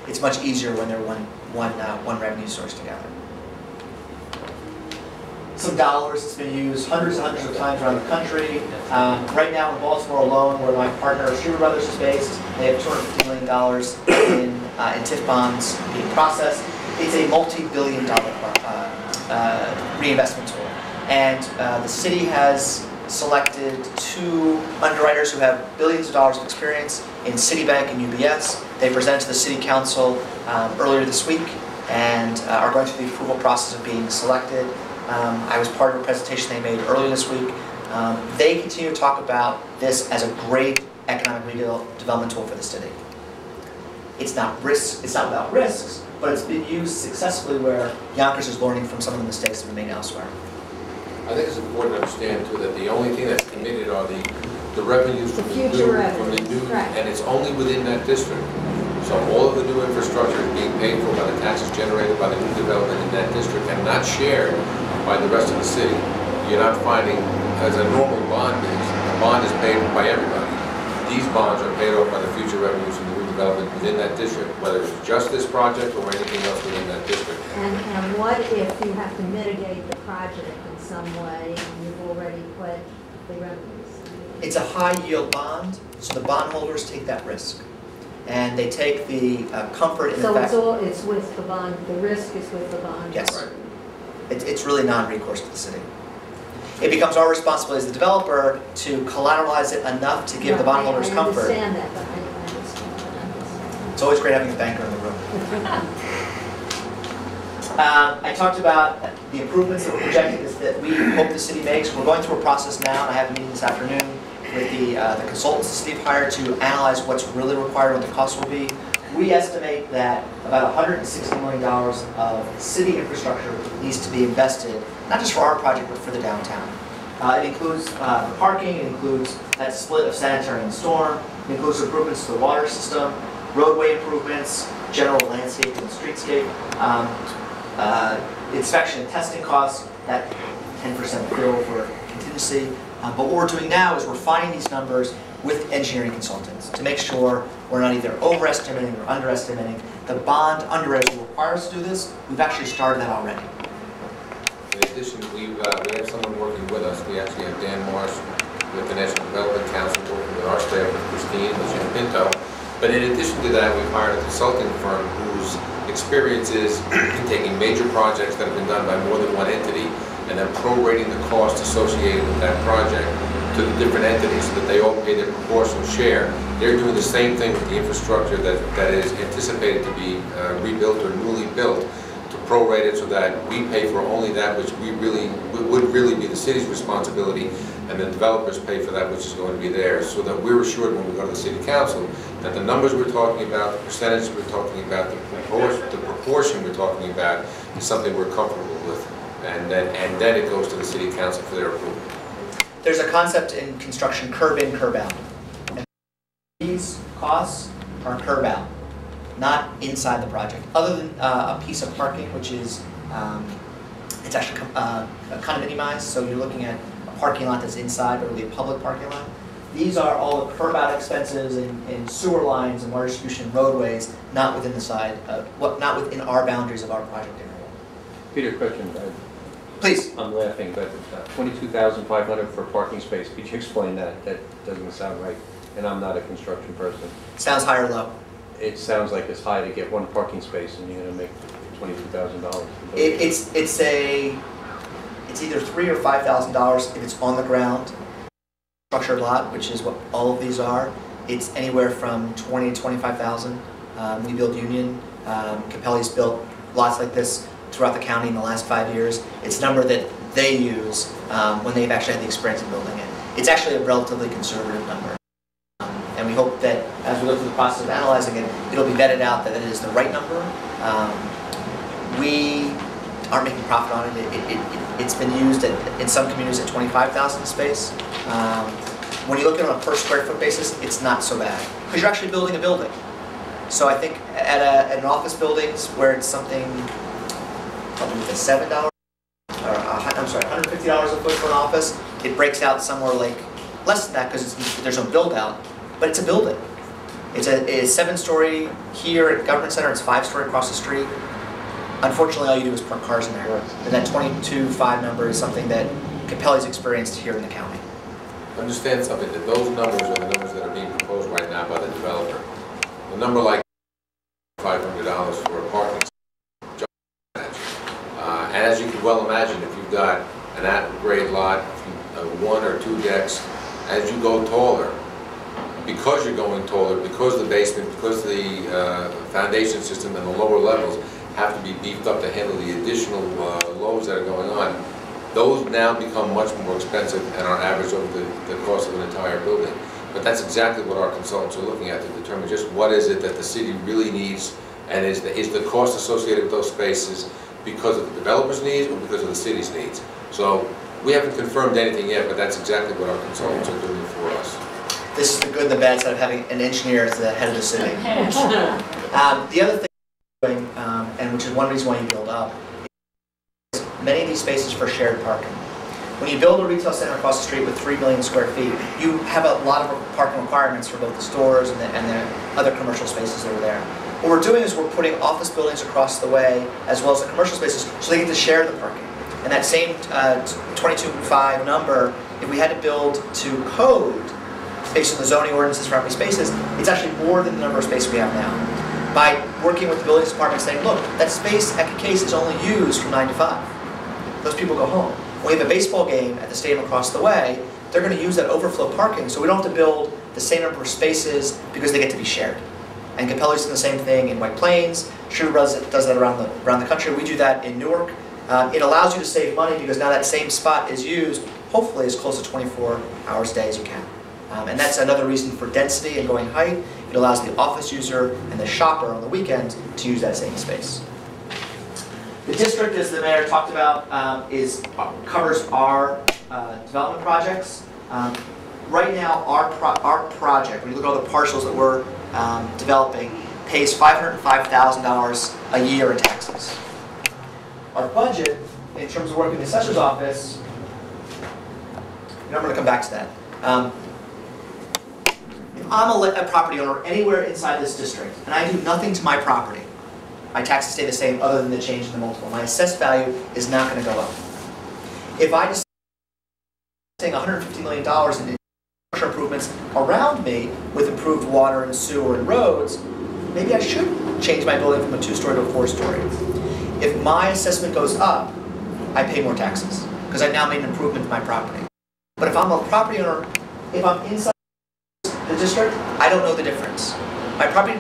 it's much easier when they're one revenue source together. Some dollars that's been used hundreds and hundreds of times around the country. Right now in Baltimore alone, where my partner Shooter Brothers is based, they have $250 million in TIF bonds being processed. It's a multi-billion-dollar reinvestment tool. And the city has selected 2 underwriters who have billions of dollars of experience in Citibank and UBS. They presented to the City Council earlier this week and are going through the approval process of being selected. I was part of a presentation they made earlier this week. They continue to talk about this as a great economic redevelopment tool for the city. It's not without risks, but it's been used successfully where Yonkers is learning from some of the mistakes that were made elsewhere. I think it's important to understand too that the only thing that's committed are the revenues from the new, right. And it's only within that district. So all of the new infrastructure is being paid for by the taxes generated by the new development in that district and not shared by the rest of the city. You're not finding, as a normal bond is, a bond is paid by everybody. These bonds are paid off by the future revenues from the new development within that district, whether it's just this project or anything else within that district. And what if you have to mitigate the project in some way and you've already put the revenues? It's a high-yield bond, so the bondholders take that risk. And they take the comfort in the fact... So it's with the bond, the risk is with the bond? Yes. Right. It's really non-recourse to the city. It becomes our responsibility as the developer to collateralize it enough to give the bondholders comfort. I understand that, but I understand. It's always great having a banker in the room. I talked about the improvements that we're projecting that we hope the city makes. We're going through a process now, and I have a meeting this afternoon with the consultants the city hired to analyze what's really required, what the cost will be. We estimate that about $160 million of city infrastructure needs to be invested, not just for our project, but for the downtown. It includes parking, it includes that split of sanitary and storm, it includes improvements to the water system, roadway improvements, general landscape and streetscape, inspection and testing costs, that 10% bill for contingency. But what we're doing now is we're refining these numbers with engineering consultants to make sure we're not either overestimating or underestimating. The bond underwriters will require us to do this. We've actually started that already. In addition, we have someone working with us. We actually have Dan Marsh with the National Development Council working with our staff, with Christine, with Jim Pinto. But in addition to that, we've hired a consulting firm whose experience is in taking major projects that have been done by more than one entity and then prorating the cost associated with that project to the different entities so that they all pay their proportional share. They're doing the same thing with the infrastructure that is anticipated to be rebuilt or newly built, to prorate it so that we pay for only that which would really be the city's responsibility, and the developers pay for that which is going to be theirs, so that we're assured when we go to the city council that the numbers we're talking about, the percentage we're talking about, the proportion we're talking about is something we're comfortable with, and then it goes to the city council for their approval. There's a concept in construction, curb in, curb out. And these costs are curb out, not inside the project. Other than a piece of parking, which is, it's actually condominiumized, so you're looking at a parking lot that's inside, but really a public parking lot. These are all the curb out expenses in sewer lines and water distribution roadways, not within the side, not within our boundaries of our project area. Peter, question. Please. I'm laughing, but $22,500 for a parking space. Could you explain that? That doesn't sound right. And I'm not a construction person. Sounds high or low? It sounds like it's high to get one parking space, and you're going to make $22,000. It's either $3,000 or $5,000 if it's on the ground. Structured lot, which is what all of these are. It's anywhere from $20,000 to $25,000. We build Union. Capelli's built lots like this throughout the county in the last 5 years. It's a number that they use when they've actually had the experience of building it. It's actually a relatively conservative number. And we hope that as we go through the process of analyzing it, it'll be vetted out that it is the right number. We aren't making profit on it. It's been used in some communities at $25,000 a space. When you look at it on a per square foot basis, it's not so bad, because you're actually building a building. So I think at an office buildings where it's something probably with a $7, or I'm sorry, $150 a foot for an office, it breaks out somewhere like less than that because there's no build out, but it's a building. It's a 7-story here at Government Center, it's 5-story across the street. Unfortunately, all you do is park cars in there. And that 22.5 number is something that Capelli's experienced here in the county. Understand something, that those numbers are the numbers that are being proposed right now by the developer. A number like $500 for a parking space. And as you can well imagine, if you've got an at-grade lot, 1 or 2 decks, as you go taller, because you're going taller, because the basement, because the foundation system and the lower levels have to be beefed up to handle the additional loads that are going on, those now become much more expensive and are averaged over the cost of an entire building. But that's exactly what our consultants are looking at to determine just what is it that the city really needs, and is the cost associated with those spaces because of the developer's needs or because of the city's needs. So we haven't confirmed anything yet, but that's exactly what our consultants are doing for us. This is the good and the bad side of having an engineer as the head of the city. The other thing, and which is one reason why you build up, is many of these spaces for shared parking. When you build a retail center across the street with 3 million square feet, you have a lot of parking requirements for both the stores and the other commercial spaces that are there. What we're doing is we're putting office buildings across the way as well as the commercial spaces so they get to share the parking. And that same 22.5 number, if we had to build to code based on the zoning ordinances for how many spaces, it's actually more than the number of spaces we have now. By working with the buildings department saying, look, that space at Case is only used from 9 to 5. Those people go home. When we have a baseball game at the stadium across the way, they're going to use that overflow parking, so we don't have to build the same number of spaces because they get to be shared. And Capelli's doing the same thing in White Plains. Sugar Brothers does that around the country. We do that in Newark. It allows you to save money because now that same spot is used, hopefully as close to 24 hours a day as you can. And that's another reason for density and going height. It allows the office user and the shopper on the weekend to use that same space. The district, as the mayor talked about, covers our development projects. Right now, our project, when you look at all the parcels that we're developing, pays $505,000 a year in taxes. Our budget, in terms of working in the assessor's office, and I'm going to come back to that. If I'm a property owner anywhere inside this district, and I do nothing to my property, my taxes stay the same other than the change in the multiple. My assessed value is not going to go up. If I decide to spend $150 million in infrastructure improvements around me with improved water and sewer and roads, maybe I should change my building from a 2-story to a 4-story. If my assessment goes up, I pay more taxes because I've now made an improvement to my property. But if I'm a property owner, if I'm inside the district, I don't know the difference. My property